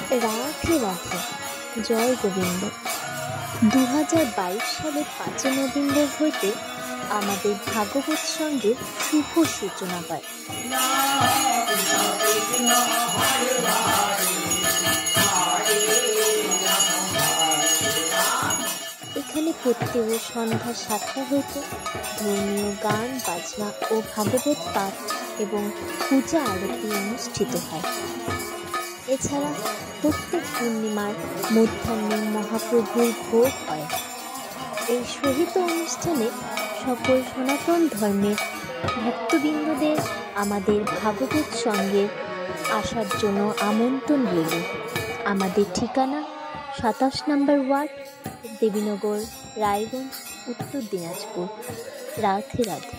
রাধে রাধে, জয় গোবিন্দ। 2022 সালের 5 নভেম্বর হইতে আমাদের ভাগবত সঙ্গের শুভ সূচনা হয়। এখানে প্রত্যেক সন্ধ্যা 7টা হইতে ধর্মীয় গান বাজনা ও ভাগবত পাঠ এবং পূজা আরতি অনুষ্ঠিত হয়। এছাড়া প্রত্যেক পূর্ণিমার মধ্যাহ্নে মহাপ্রভুর ভোগ হয়। এই সহিত অনুষ্ঠানে সকল সনাতন ধর্মের ভক্তবৃন্দদের আমাদের ভাগবত সঙ্গে আসার জন্য আমন্ত্রণ রইল। আমাদের ঠিকানা 27 নম্বর ওয়ার্ড, দেবীনগর, রায়গঞ্জ, উত্তর দিনাজপুর। রাধে রাধে।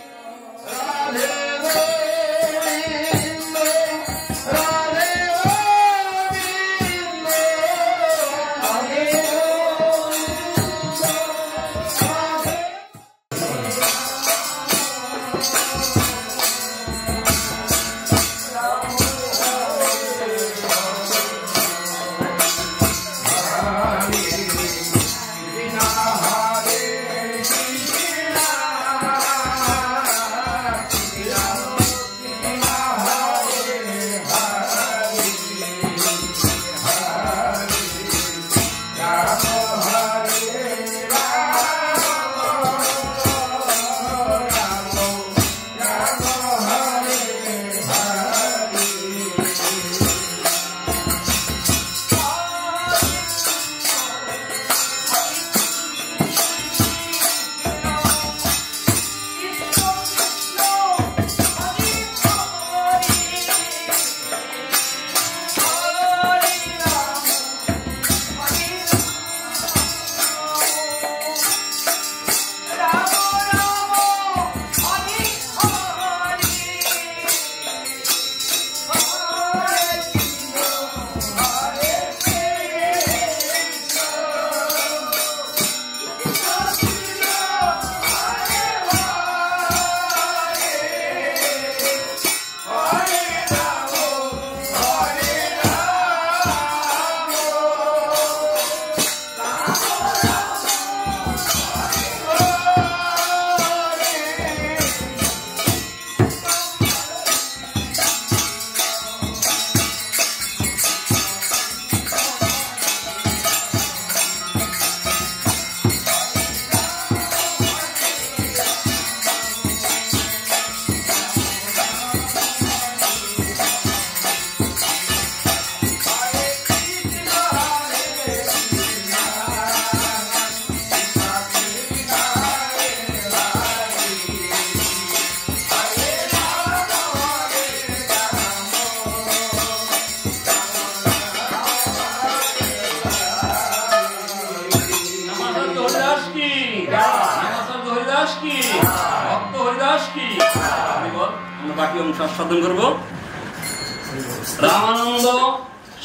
রামানন্দ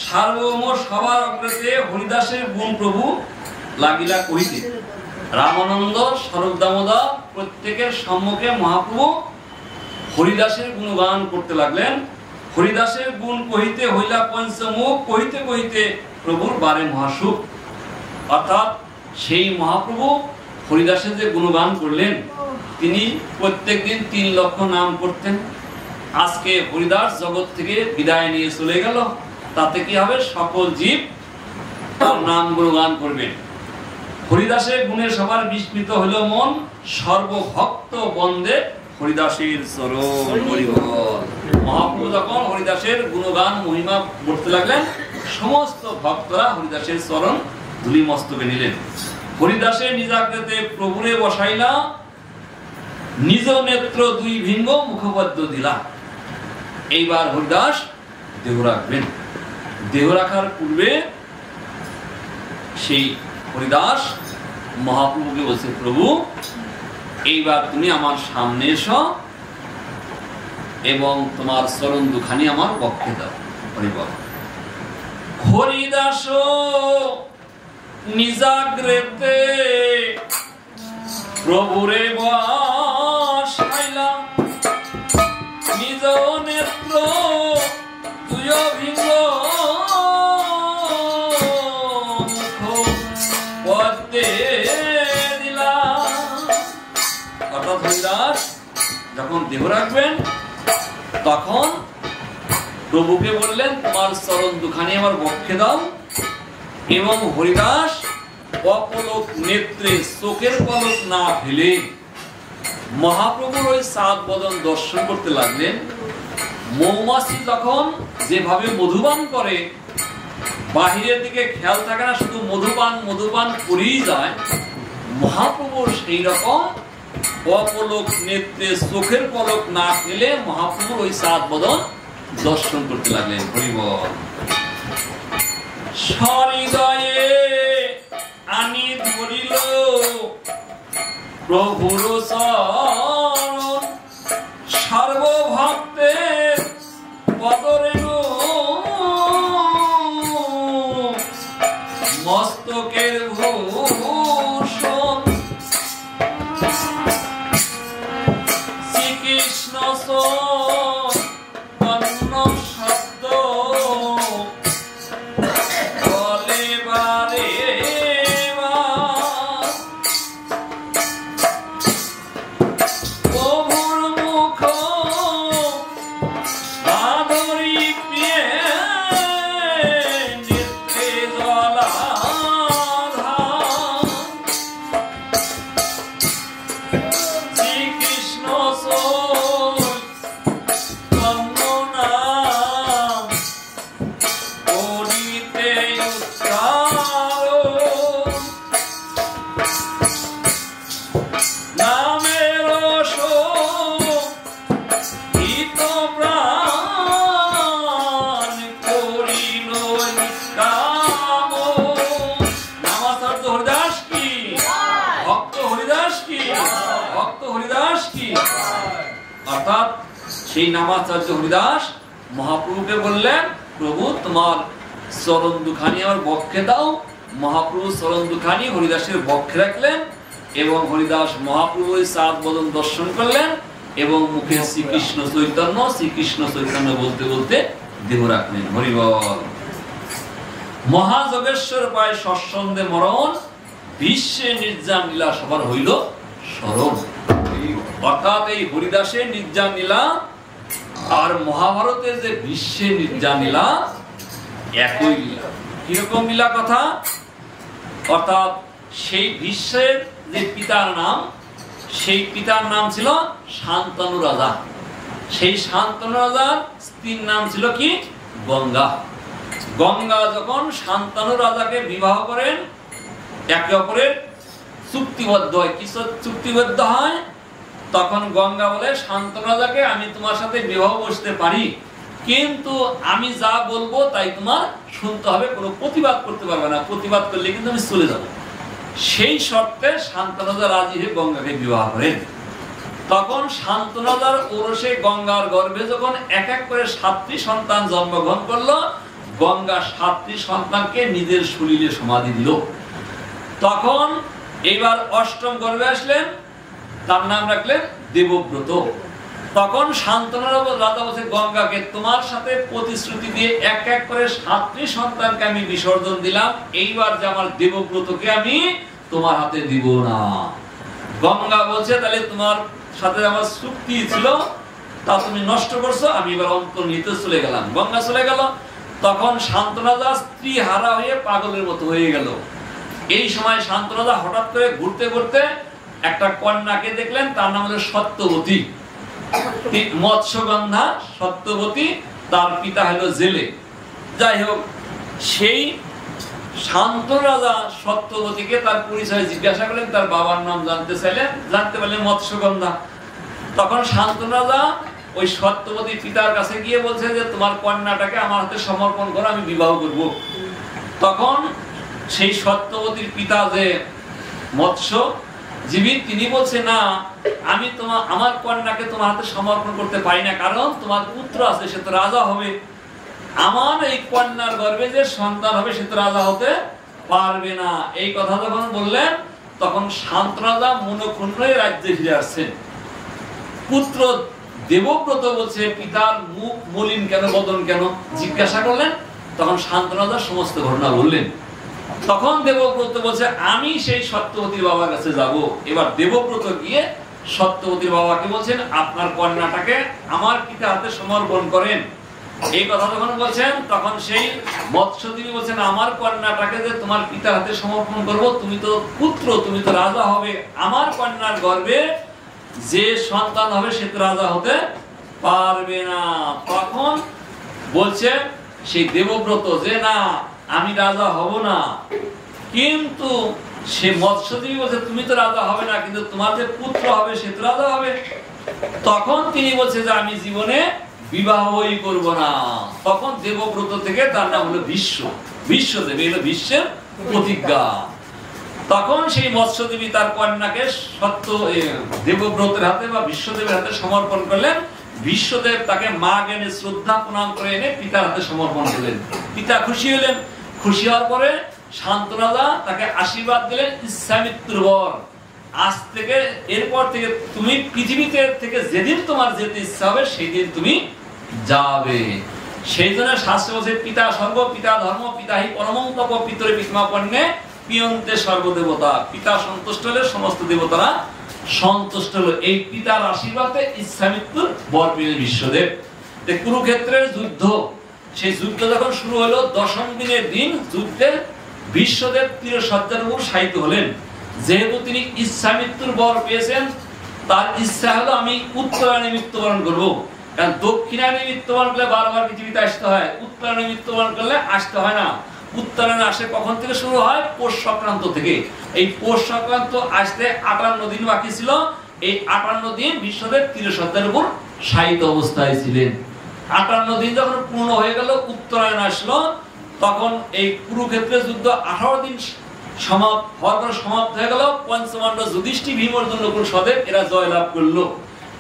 সার্বভৌম সবার অগ্রতে হরিদাসের গুণ প্রভু লাগিলা কহিতে। রামানন্দ স্বরূপ দামোদর প্রত্যেকের সম্মুখে মহাপ্রভু হরিদাসের গুণগান করতে লাগলেন। হরিদাসের গুণ কহিতে হইলা পঞ্চমুখ, কহিতে কহিতে প্রভুর বারে মহাসুখ। অর্থাৎ সেই মহাপ্রভু হরিদাসের যে গুণগান করলেন, তিনি প্রত্যেক দিন 3 লক্ষ নাম করতেন। আজকে হরিদাস জগৎ থেকে বিদায় নিয়ে চলে গেল, তাতে কি হবে? সকল জীব তার নাম গুণগান করবেন। হরিদাসের গুণে সবার বিস্মিত হলো মন, সর্বভক্ত বন্দে হরিদাসের চরণ হরি বল। মহাপ্রভু যখন হরিদাসের গুণগান মহিমা করতে লাগলেন, সমস্ত ভক্তরা হরিদাসের চরণ ধুলি মস্তকে নিলেন। হরিদাসের নিজাগ্রতে প্রভুরে বসাইলা, নিজ নেত্র 2 ভিঙ্গ মুখপদ্ম দিলা। এইবার হরিদাস দেহ রাখবেন। দেহ রাখার পূর্বে সেই হরিদাস মহাপ্রভুকে বলছে, প্রভু এইবার তুমি আমার সামনে এসো এবং তোমার চরণ দুখানি আমার বক্ষে দাও। হরিবল। হরিদাস নিজাগ্রতে প্রভুরে বসাইলা, নিজ নেত্র তুই ভিঙ্গ দেহ রাখবেন। তখন প্রভুকে বললেন, তোমার চরণ দুখানি আমার বক্ষে দাও। এবং হরিদাস অপলক নেত্রে, চোখের পলক না ফেলে মহাপ্রভুর ওই সাত বদন দর্শন করতে লাগলেন। মৌমাছি যখন যেভাবে মধুপান করে, বাহিরের দিকে খেয়াল থাকে না, শুধু মধুপান করেই যায়, মহাপ্রভুর সেই রকম অপলক নেত্রে, চোখের পলক না ফেলে মহাপ্রভুর ওই সাত বদন দর্শন করতে লাগলেন। হরিবল। সহৃদয়ে আনি ধরিল প্রভুর চরণ, সর্বভক্তের পদরেণু মস্তকের ভূষণ। শ্রীকৃষ্ণ অন্য শব্দ বলে বারে প্রভুর মুখ মাধুরী প্রিয়ে নিত্যে জলাধার। শ্রীকৃষ্ণ অর্থাৎ সেই নামাচার্য হরিদাস মহাপ্রভুকে বললেন, প্রভু তোমার চরণ দুখানি আমার বক্ষে দাও। মহাপ্রভু চরণ দুখানি হরিদাসের বক্ষে রাখলেন এবং হরিদাস মহাপ্রভুর সাত বদন দর্শন করলেন এবং মুখে শ্রীকৃষ্ণ চৈতন্য বলতে বলতে দেহ রাখলেন। হরিবল। মহাযোগেশ্বর পায় সৎসন্দে মরণ, বিশ্বে নির্যান লীলা সবার হইল স্মরণ। অর্থাৎ এই হরিদাসের নির্যান লীলা আর মহাভারতের যে বিশ্বে নির্যান লীলা একই লীলা। কিরকম লীলা কথা? অর্থাৎ সেই বিশ্বের যে পিতার নাম, সেই পিতার নাম ছিল শান্তনু রাজা। সেই শান্তনু রাজার স্ত্রীর নাম ছিল কি? গঙ্গা। গঙ্গা যখন শান্তনু রাজাকে বিবাহ করেন, একে অপরের চুক্তিবদ্ধ হয়। কি চুক্তিবদ্ধ হয়? তখন গঙ্গা বলে শান্তনু রাজাকে, আমি তোমার সাথে বিবাহ বসতে পারি, কিন্তু আমি যা বলবো তাই তোমার শুনতে হবে, কোনো প্রতিবাদ করতে পারবে না, প্রতিবাদ করলে কিন্তু আমি চলে যাব। সেই শর্তে শান্তনু রাজা রাজি হয়ে গঙ্গাকে বিবাহ করেন। তখন শান্তনু রাজার ঔরসে গঙ্গার গর্ভে যখন এক এক করে 7টি সন্তান জন্মগ্রহণ করলো, গঙ্গা 7টি সন্তানকে নিজের শরীরে সমাধি দিল। তখন এইবার অষ্টম গর্ভে আসলেন, তার নাম রাখলেন দেবব্রত। তখন শান্তনু রাজা বলছে গঙ্গাকে, তোমার সাথে প্রতিশ্রুতি দিয়ে এক এক করে 7টি সন্তানকে আমি বিসর্জন দিলাম, এইবার যে আমার দেবব্রতকে আমি তোমার হাতে দিব না। গঙ্গা বলছে, তাহলে তোমার সাথে আমার চুক্তি ছিল, তা তুমি নষ্ট করছো, আমি এবার অন্তর্নিহিত চলে গেলাম। গঙ্গা চলে গেল। তখন শান্তনু রাজা স্ত্রী হারা হয়ে পাগলের মতো হয়ে গেল। এই সময় শান্তনু রাজা হঠাৎ করে ঘুরতে ঘুরতে একটা কন্যাকে দেখলেন, তার নাম হলো সত্যবতী, মৎস্যগন্ধা সত্যবতী, তার পিতা হলো জেলে। যাই হোক, সেই শান্তনু রাজা সত্যবতীকে তার পরিচয় জিজ্ঞাসা করলেন, তার বাবার নাম জানতে চাইলেন, জানতে পারলেন মৎস্যগন্ধা। তখন শান্তনু রাজা ওই সত্যবতীর পিতার কাছে গিয়ে বলছে যে তোমার কন্যাটাকে আমার হাতে সমর্পণ করো, আমি বিবাহ করব। তখন সেই সত্যবতীর পিতা যে মৎস্যজীবী, তিনি বলছে, না, আমি আমার কন্যাকে তোমার হাতে সমর্পণ করতে পারি না, কারণ তোমার পুত্র আছে, সে তো রাজা হবে, আমার এই কন্যার গর্ভে যে সন্তান হবে সে তো রাজা হতে পারবে না। এই কথা যখন বললেন, তখন শান্তনু রাজা মনক্ষুণ্ণ হয়ে রাজ্যে ফিরে আসছেন। পুত্র দেবব্রত বলছে, পিতার মুখ মলিন কেন, বদন কেন জিজ্ঞাসা করলেন। তখন শান্তনু রাজা সমস্ত ঘটনা বললেন। তখন দেবব্রত বলছে, আমি সেই সত্যবতীর বাবার কাছে যাব। এবার দেবব্রত গিয়ে সত্যবতীর বাবাকে বলছেন আপনার কন্যাটাকে আমার পিতার হাতে সমর্পণ করেন। এই কথা যখন বলছেন তখন সেই মৎস্যদেবী বলছেন আমার কন্যাটাকে যে তোমার পিতার হাতে সমর্পণ করব, তুমি তো পুত্র, তুমি তো রাজা হবে, আমার কন্যার গর্ভে যে সন্তান হবে সে তো রাজা হতে পারবে না। তখন বলছে সেই দেবব্রত যে না আমি রাজা হব না, কিন্তু সে মৎস্যদেবী বলছে তুমি তো রাজা হবে না, কিন্তু তোমার যে পুত্র হবে সে তো রাজা হবে। তখন তিনি বলছে যে আমি জীবনে বিবাহই করব না। তখন দেবব্রত থেকে তার নাম হলো বিশ্ব, বিশ্বদেব, এলো বিশ্বের প্রতিজ্ঞা। তখন সেই মৎস্যদেবী তার কন্যাকে সত্য দেবব্রতের হাতে বা বিশ্বদেবের হাতে সমর্পণ করলেন। বিশ্বদেব তাকে মা জ্ঞানে শ্রদ্ধা প্রণাম করে এনে পিতার হাতে সমর্পণ করলেন। পিতা খুশি হলেন। খুশি হওয়ার পরে শান্তরাজা তাকে আশীর্বাদ দিলেন ইচ্ছা মৃত্যুর বর। আজ থেকে এরপর থেকে তুমি পৃথিবীতে থেকে যেদিন তোমার যেতে ইচ্ছা হবে সেই দিন তুমি যাবে। সেই জন্য শাস্ত্র বলছে পিতা সর্ব, পিতা ধর্ম, পিতা হি পরমং তপ, পিতরে পিতমাপন্নে পিয়ন্তে সর্বদেবতা। পিতা সন্তুষ্ট হলে সমস্ত দেবতারা সন্তুষ্ট হলো। এই পিতার আশীর্বাদে ইচ্ছা মৃত্যুর বর পেলেন বিশ্বদেব। কুরুক্ষেত্রের যুদ্ধ, সেই যুদ্ধ যখন শুরু হলো 10ম দিনের দিন যুদ্ধে বিশ্বদেব তীরসজ্জার উপর শায়িত হলেন। যেহেতু তিনি ইচ্ছা মৃত্যুর বর পেয়েছেন, তার ইচ্ছা হলো আমি উত্তরায়ণে মৃত্যুবরণ করবো। কারণ দক্ষিণায়নে মৃত্যুবরণ করলে বারবার পৃথিবীতে আসতে হয়, উত্তরায়ণে মৃত্যুবরণ করলে আসতে হয় না। উত্তরায়ণে আসে কখন থেকে শুরু হয়? পৌষ সংক্রান্ত থেকে। এই পৌষ সংক্রান্ত আসতে 58 দিন বাকি ছিল। এই 58 দিন বিশ্বদেব তীরসজ্জার উপর শায়িত অবস্থায় ছিলেন। 58 দিন যখন পূর্ণ হয়ে গেল, উত্তরায়ণ আসলো, তখন এই কুরুক্ষেত্রের যুদ্ধ 18 দিন সমাপ্ত হয়ে গেল। পঞ্চপাণ্ডব যুধিষ্ঠির ভীম অর্জুন নকুল সহদেব এরা জয় লাভ করলো।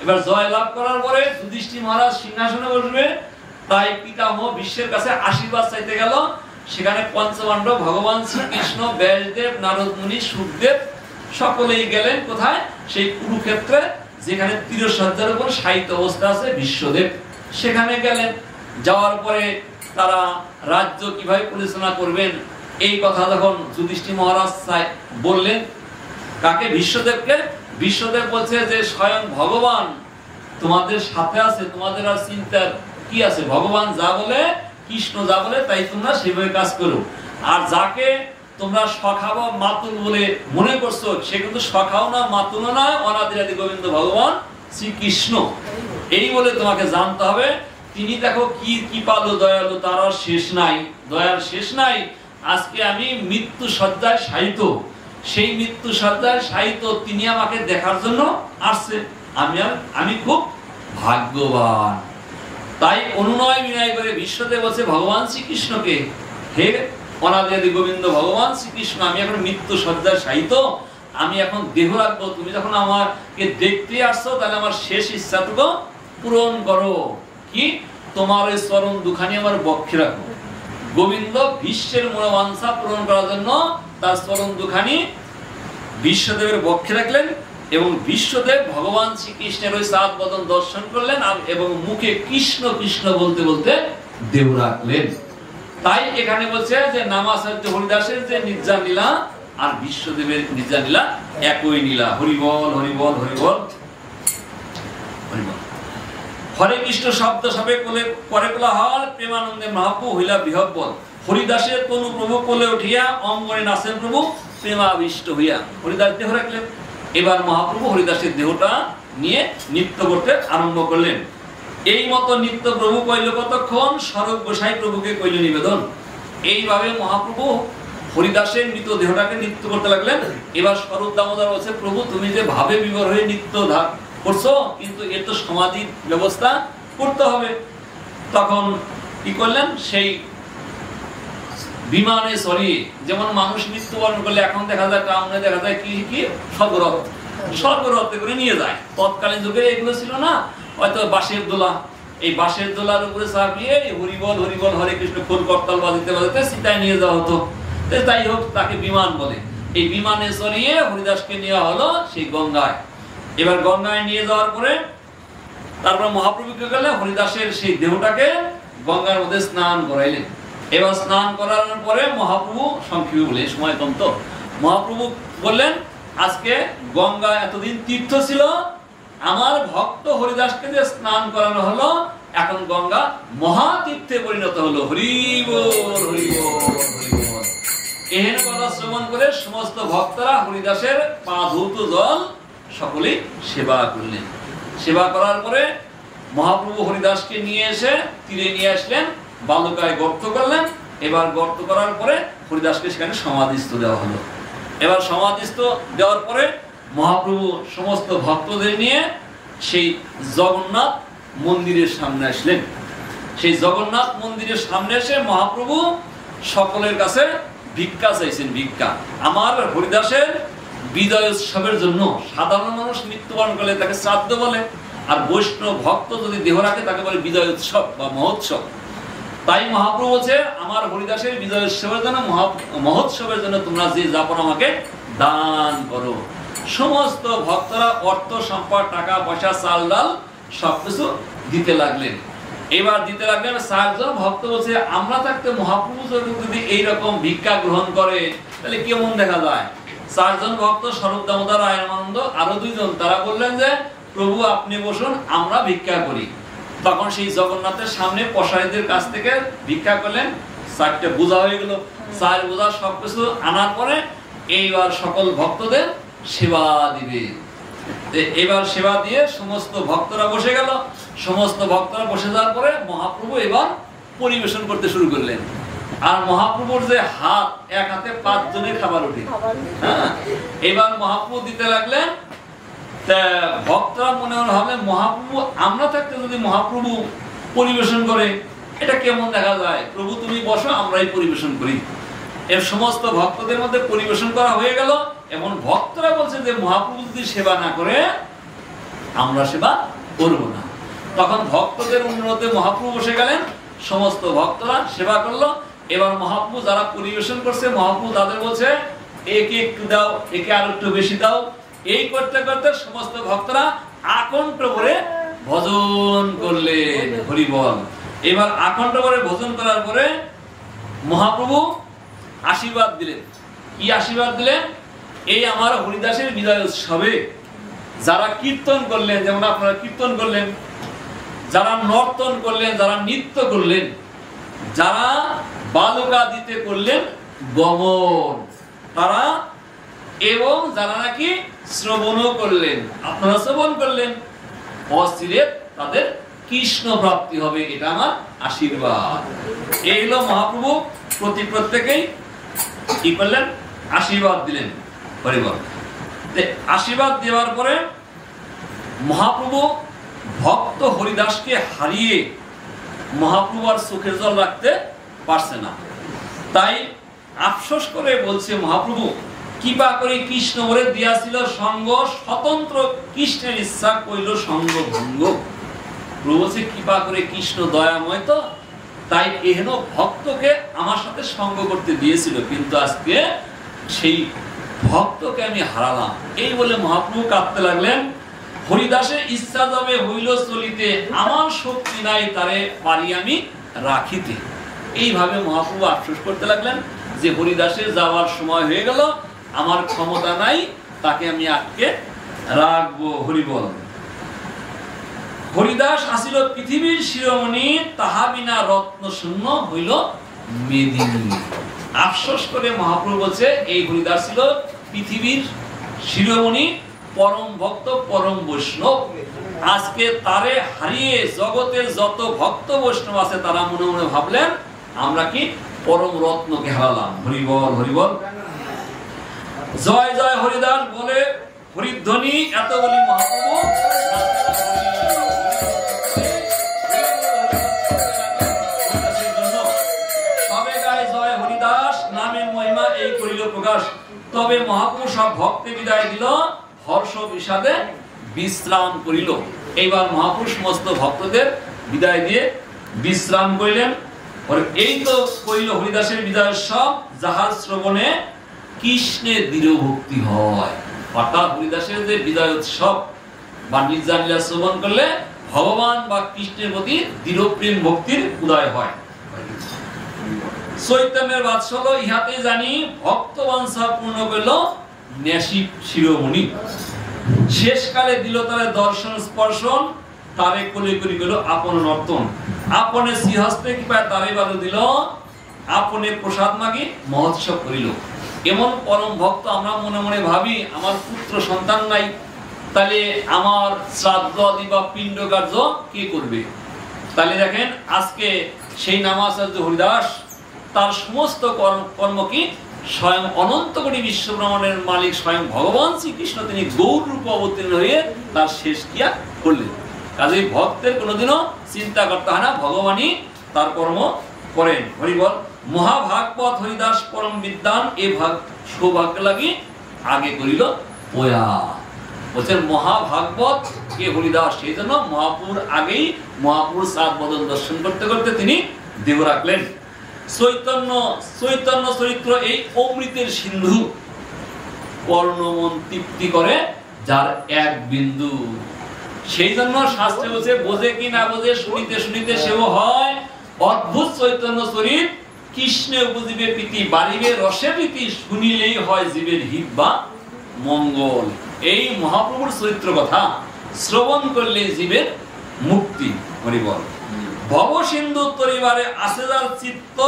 এবার জয় লাভ করার পরে যুধিষ্ঠির মহারাজ সিংহাসনে বসবে, তাই পিতামহ বিশ্বের কাছে আশীর্বাদ চাইতে গেল। সেখানে পঞ্চপাণ্ডব, ভগবান শ্রীকৃষ্ণ, ব্যাসদেব, নারদ মুনি, সুখদেব সকলেই গেলেন কোথায়? সেই কুরুক্ষেত্রে, যেখানে তীরসজ্জার উপর শায়িত অবস্থা আছে বিশ্বদেব, সেখানে গেলেন। যাওয়ার পরে তারা রাজ্য কিভাবে পরিচালনা করবেন এই কথা যখন যুধিষ্ঠির মহারাজ বললেন, কাকে? বিশ্বদেবকে। বিশ্বদেব বলছে যে স্বয়ং ভগবান তোমাদের সাথে আছে, তোমাদের আর চিন্তার কি আছে? ভগবান যা বলে, কৃষ্ণ যা বলে তাই তোমরা সেভাবে কাজ করো। আর যাকে তোমরা সখা বা মাতুল বলে মনে করছো, সে কিন্তু সখাও না, মাতুলও না, অনাদিরাদি গোবিন্দ ভগবান শ্রীকৃষ্ণ। এই বলে তোমাকে জানতে হবে। তিনি দেখো কি কৃপালু দয়ালু, তার আর শেষ নাই, দয়ার শেষ নাই। আজকে আমি মৃত্যু সজ্জায় শায়িত, সেই মৃত্যু সজ্জায় শায়িত তিনি আমাকে দেখার জন্য আসছে। আমি খুব ভাগ্যবান। তাই অনুনয় বিনয় করে বিশ্বদেব বলছে ভগবান শ্রীকৃষ্ণকে, হে অনাদি গোবিন্দ ভগবান শ্রীকৃষ্ণ, আমি এখন মৃত্যু সজ্জায় শায়িত, আমি এখন দেহ রাখবো। তুমি যখন আমাকে দেখতে আসছো, তাহলে আমার শেষ ইচ্ছাটুকু পূরণ করো। কি? তোমার ওই চরণ দুখানি আমার বক্ষে রাখো। গোবিন্দ বিশ্বের মনোবাঞ্ছা পূরণ করার জন্য তার চরণ দুখানি বিশ্বদেবের বক্ষে রাখলেন, এবং বিশ্বদেব ভগবান শ্রীকৃষ্ণের ওই সাত বদন দর্শন করলেন এবং মুখে কৃষ্ণ কৃষ্ণ বলতে বলতে দেহ রাখলেন। তাই এখানে বলছে যে নামাচার্য হরিদাসের যে নির্জান লীলা আর বিশ্বদেবের নির্জান লীলা একই লীলা। হরিবল হরিবল হরিবল হরিবল। হরে কৃষ্ণ শব্দ সবে করে কোলাহল, প্রেমানন্দে মহাপ্রভু হইলা বিহব্বল। হরিদাসের তনু প্রভু কোলে উঠিয়া অঙ্গনে নাচেন প্রভু প্রেমাবিষ্ট হইয়া। হরিদাস দেহ রাখলেন। এবার মহাপ্রভু হরিদাসের দেহটা নিয়ে নৃত্য করতে আরম্ভ করলেন। এই মতো নৃত্য প্রভু কইল কতক্ষণ, স্বরূপ গোসাই প্রভুকে কইল নিবেদন। এইভাবে মহাপ্রভু হরিদাসের মৃত দেহটাকে নৃত্য করতে লাগলেন। এবার স্বরূপ দামোদর বলছে, প্রভু তুমি যে ভাবে বিভোর হয়ে নৃত্য করছো, কিন্তু এর তো সমাধির ব্যবস্থা করতে হবে। তখন কি করলেন? সেই বিমানে সরিয়ে, যেমন মানুষ মৃত্যুবরণ করলে এখন দেখা যায় টাউনে দেখা যায় কি কি স্বর্গরথে করে নিয়ে যায়। তৎকালীন যুগে এগুলো ছিল না, হয়তো বাঁশের দোলা, এই বাঁশের দোলার উপরে চাপিয়ে হরিবল হরিবল হরে কৃষ্ণ ফুল করতাল বাজিতে বাজিতে সীতায় নিয়ে যাওয়া হতো। তাই হোক, তাকে বিমান বলে। এই বিমানে চড়িয়ে হরিদাসকে নেওয়া হলো সেই গঙ্গায়। এবার গঙ্গায় নিয়ে যাওয়ার পরে তারপর মহাপ্রভুকে গেলে হরিদাসের সেই দেহটাকে গঙ্গার মধ্যে স্নান করাইলেন। এবার স্নান করানোর পরে মহাপ্রভু সংক্ষেপে বলে, সময় কম তো, মহাপ্রভু বললেন আজকে গঙ্গা এতদিন তীর্থ ছিল, আমার ভক্ত হরিদাসকে যে স্নান করানো হলো, এখন গঙ্গা মহাতীর্থে পরিণত হলো। হরি বল, হরি বল, হরি বল। এহেন কথা শ্রবণ করে সমস্ত ভক্তরা হরিদাসের পা ধৌত জল সকলেই সেবা করলেন। সেবা করার পরে মহাপ্রভু হরিদাসকে নিয়ে এসে তীরে নিয়ে আসলেন, বালুকায় গর্ত করলেন। এবার গর্ত করার পরে হরিদাসকে সেখানে সমাধিস্থ দেওয়া হলো। এবার সমাধিস্থ দেওয়ার পরে মহাপ্রভু সমস্ত ভক্তদের নিয়ে সেই জগন্নাথ মন্দিরের সামনে আসলেন। সেই জগন্নাথ মন্দিরের সামনে এসে মহাপ্রভু সকলের কাছে ভিক্ষা চাইছেন। ভিক্ষা, আমার হরিদাসের বিজয় উৎসবের জন্য। সাধারণ মানুষ মৃত্যুবরণ করলে তাকে শ্রাদ্ধ বলে, আর বৈষ্ণব ভক্ত যদি দেহ রাখে তাকে বলে বিজয় উৎসব বা মহোৎসব। তাই মহাপ্রভু বলছে, আমার হরিদাসের বিজয় উৎসবের জন্য, মহোৎসবের জন্য তোমরা যে যাপন আমাকে দান করো। সমস্ত ভক্তরা অর্থ সম্পদ, টাকা পয়সা, চাল ডাল সবকিছু দিতে লাগলেন। এবার দিতে লাগলেন। 4 জন ভক্ত বলছে, আমরা থাকতে মহাপ্রভু যদি এইরকম ভিক্ষা গ্রহণ করে তাহলে কেমন দেখা যায়। 4 জন ভক্ত, স্বরূপ দামোদর, রায়মানন্দ, আরো 2 জন, তারা বললেন যে প্রভু আপনি বসুন, আমরা ভিক্ষা করি। তখন সেই জগন্নাথের সামনে পশারীদের কাছ থেকে ভিক্ষা করলেন। 4টে বোঝা হয়ে গেল। 4 বোঝা সবকিছু আনার পরে এইবার সকল ভক্তদের সেবা দিবে। এবার সেবা দিয়ে সমস্ত ভক্তরা বসে গেল। সমস্ত ভক্তরা বসে যাওয়ার পরে মহাপ্রভু এবার পরিবেশন করতে শুরু করলেন। আর মহাপ্রভুর যে হাত, এক হাতে 5 জনের খাবার উঠে। এবার মহাপ্রভু দিতে লাগলেন। ভক্তরা মনে মনে ভাবলেন, মহাপ্রভু, আমরা থাকতে যদি মহাপ্রভু পরিবেশন করে এটা কেমন দেখা যায়। প্রভু তুমি বসো, আমরাই পরিবেশন করি। এর সমস্ত ভক্তদের মধ্যে পরিবেশন করা হয়ে গেল। এবং ভক্তরা বলছে যে মহাপ্রভু যদি সেবা না করে আমরা সেবা করব না। তখন ভক্তদের অনুরোধে মহাপ্রভু বসে গেলেন। সমস্ত ভক্তরা সেবা করলো। এবার মহাপ্রভু যারা পরিবেশন করছে, মহাপ্রভু তাদের বলছে, একে একটু দাও, একে আর একটু বেশি দাও। এই করতে করতে সমস্ত ভক্তরা আকণ্ঠ ভরে ভজন করলেন। হরি বল। এবার আকণ্ঠ ভরে ভজন করার পরে মহাপ্রভু আশীর্বাদ দিলেন। কি আশীর্বাদ দিলেন? এই আমার হরিদাসের বিজয় উৎসবে যারা কীর্তন করলেন, যেমন আপনারা কীর্তন করলেন, যারা নর্তন করলেন, যারা নৃত্য করলেন, যারা বালুকা দিতে করলেন গমন, তারা, এবং যারা নাকি শ্রবণও করলেন, আপনারা শ্রবণ করলেন, অচিরে তাদের কৃষ্ণ প্রাপ্তি হবে। এটা আমার আশীর্বাদ। এই হলো মহাপ্রভু প্রত্যেকেই কি করলেন? আশীর্বাদ দিলেন। হরিবল। আশীর্বাদ দেওয়ার পরে মহাপ্রভু ভক্ত হরিদাসকে হারিয়ে মহাপ্রভু আর চোখের জল রাখতে পারছে না। তাই আফসোস করে বলছে মহাপ্রভু, কৃপা করে কৃষ্ণ বলে দিয়াছিল সঙ্গ, স্বতন্ত্র কৃষ্ণের ইচ্ছা কইল সঙ্গ ভঙ্গ। প্রভু বলছে, কৃপা করে কৃষ্ণ দয়াময় তো, তাই এহেন ভক্তকে আমার সাথে সঙ্গ করতে দিয়েছিল, কিন্তু আজকে সেই ভক্তকে আমি হারালাম। এই বলে মহাপ্রভু কাঁদতে লাগলেন। হরিদাসের ইচ্ছা যাবে হইল চলিতে, আমার শক্তি নাই তারে পারি আমি রাখিতে। এইভাবে মহাপ্রভু আফসোস করতে লাগলেন যে হরিদাসের যাওয়ার সময় হয়ে গেল, আমার ক্ষমতা নাই, তাকে আমি আটকে রাখবো। হরিবল। হরিদাস আসিল পৃথিবীর শিরোমণি, তাহা বিনা রত্ন শূন্য হইল মেদিনী। আফসোস করে মহাপ্রভু বলছে, এই হরিদাস ছিল পৃথিবীর শিরোমণি, পরম ভক্ত, পরম বৈষ্ণব। আজকে তারে হারিয়ে জগতের যত ভক্ত বৈষ্ণব আছে তারা মনে মনে ভাবলেন, আমরা কি পরম রত্নকে হারালাম। হরিবল, হরিবল। জয় জয় হরিদাস বলে হরিধ্বনি এত বলি মহাপ্রভু সবে গায় জয় হরিদাস, নামের মহিমা এই করিল প্রকাশ। তবে মহাপ্রভু সব ভক্তে বিদায় দিল, হর্ষ বিষাদে বিশ্রাম করিল। এইবার মহাপুরুষ সমস্ত ভক্তদের বিদায় দিয়ে বিশ্রাম করিলেন। এই তো কইল হরিদাসের বিদায় উৎসব, যাহার শ্রবণে কৃষ্ণের দৃঢ় ভক্তি হয়। অর্থাৎ হরিদাসের যে বিদায় উৎসব বা নির্জালীলা শ্রবণ করলে ভগবান বা কৃষ্ণের প্রতি দৃঢ় প্রেম ভক্তির উদয় হয়। চৈতন্যের বাৎসল্য ইহাতে জানি, ভক্ত বাঞ্ছা পূর্ণ করল ন্যাসী শিরোমণি। শেষকালে দিল তারে দর্শন স্পর্শন, তারে কোলে করি গেল আপন নর্তন, আপনে শ্রীহস্তে কৃপা তারে বালু দিল, আপনে প্রসাদ মাগি মহোৎসব করিল। এমন পরম ভক্ত আমরা মনে মনে ভাবি আমার পুত্র সন্তান নাই, তাহলে আমার শ্রাদ্ধ আদি বা পিণ্ড কার্য কে করবে? তাহলে দেখেন আজকে সেই নামাচার্য হরিদাস তার সমস্ত কর্ম কি স্বয়ং অনন্ত কোটি বিশ্ব ব্রহ্মাণ্ডের মালিক স্বয়ং ভগবান শ্রীকৃষ্ণ তিনি গৌর রূপে অবতীর্ণ হয়ে তার শেষ ক্রিয়া করলেন। কাজে ভক্তের কোনোদিনও চিন্তা করতে হয় না, ভগবানই তার কর্ম করেন। হরি বল। মহাভাগবত হরিদাস পরম বিদ্যান এ ভাগ সৌভাগ্য লাগি আগে করিল পয়া। বলছেন মহাভাগবত কে হরিদাস, সেই জন্য মহাপুর আগেই মহাপুর সাত বদন দর্শন করতে করতে তিনি দেহ রাখলেন। চৈতন্য চরিত্র এই অমৃতের সিন্ধু, কর্ণমন তৃপ্তি করে যার এক বিন্দু। সেই জন্য শাস্ত্রে বলছে বোঝে কি না বোঝে, শুনিতে শুনিতে সেও হয় অদ্ভুত চৈতন্য চরিত, কৃষ্ণে উপজীবে প্রীতি বাড়িবে রসে প্রীতি, শুনিলেই হয় জীবের হিত বা মঙ্গল। এই মহাপ্রভুর চরিত্র কথা শ্রবণ করলে জীবের মুক্তি। হরি বল। ভব সিন্ধু তরিবারে আছে যার চিত্ত,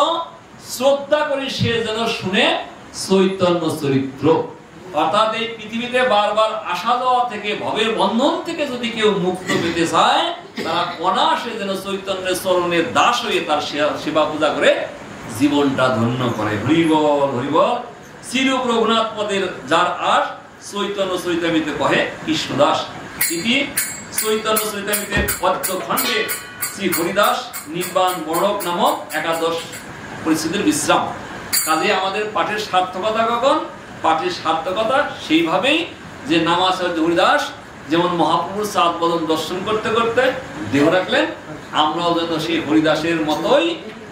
শ্রদ্ধা করি সে যেন শুনে চৈতন্য চরিত্র। অর্থাৎ এই পৃথিবীতে বারবার আসা যাওয়া থেকে, ভবের বন্ধন থেকে যদি কেউ মুক্ত পেতে চায়, তারা অনায়াসে যেন চৈতন্যের চরণের দাস হয়ে তার সেবা পূজা করে জীবনটা ধন্য করে। হরি বল হরি বল। শ্রীরূপ রঘুনাথ পদের যার আস, চৈতন্য চরিতামৃতে কহে কৃষ্ণদাস। ইতি চৈতন্য চরিতামৃতের পদ্য খণ্ডে শ্রী হরিদাস নির্বাণ বড়ক নামক 11 পরিস্থিতির বিশ্রাম। কাজে আমাদের পাঠের সার্থকতা কখন? পাঠের সার্থকতা সেইভাবেই যে নামাচার্য হরিদাস যেমন মহাপ্রভুর সাত বদন দর্শন করতে করতে দেহ রাখলেন, আমরাও যেন সেই হরিদাসের মতোই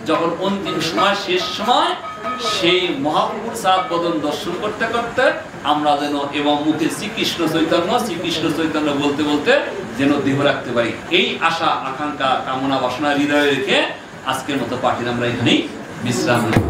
যখন অন্তিম সময় শেষ সময় সেই মহাপ্রভুর সাত বদন দর্শন করতে করতে আমরা যেন এবং মুখে শ্রীকৃষ্ণ চৈতন্য বলতে বলতে যেন দেহ রাখতে পারি, এই আশা আকাঙ্ক্ষা কামনা বাসনা হৃদয়ে রেখে আজকের মতো পাঠের আমরা এখানেই বিশ্রাম নেব।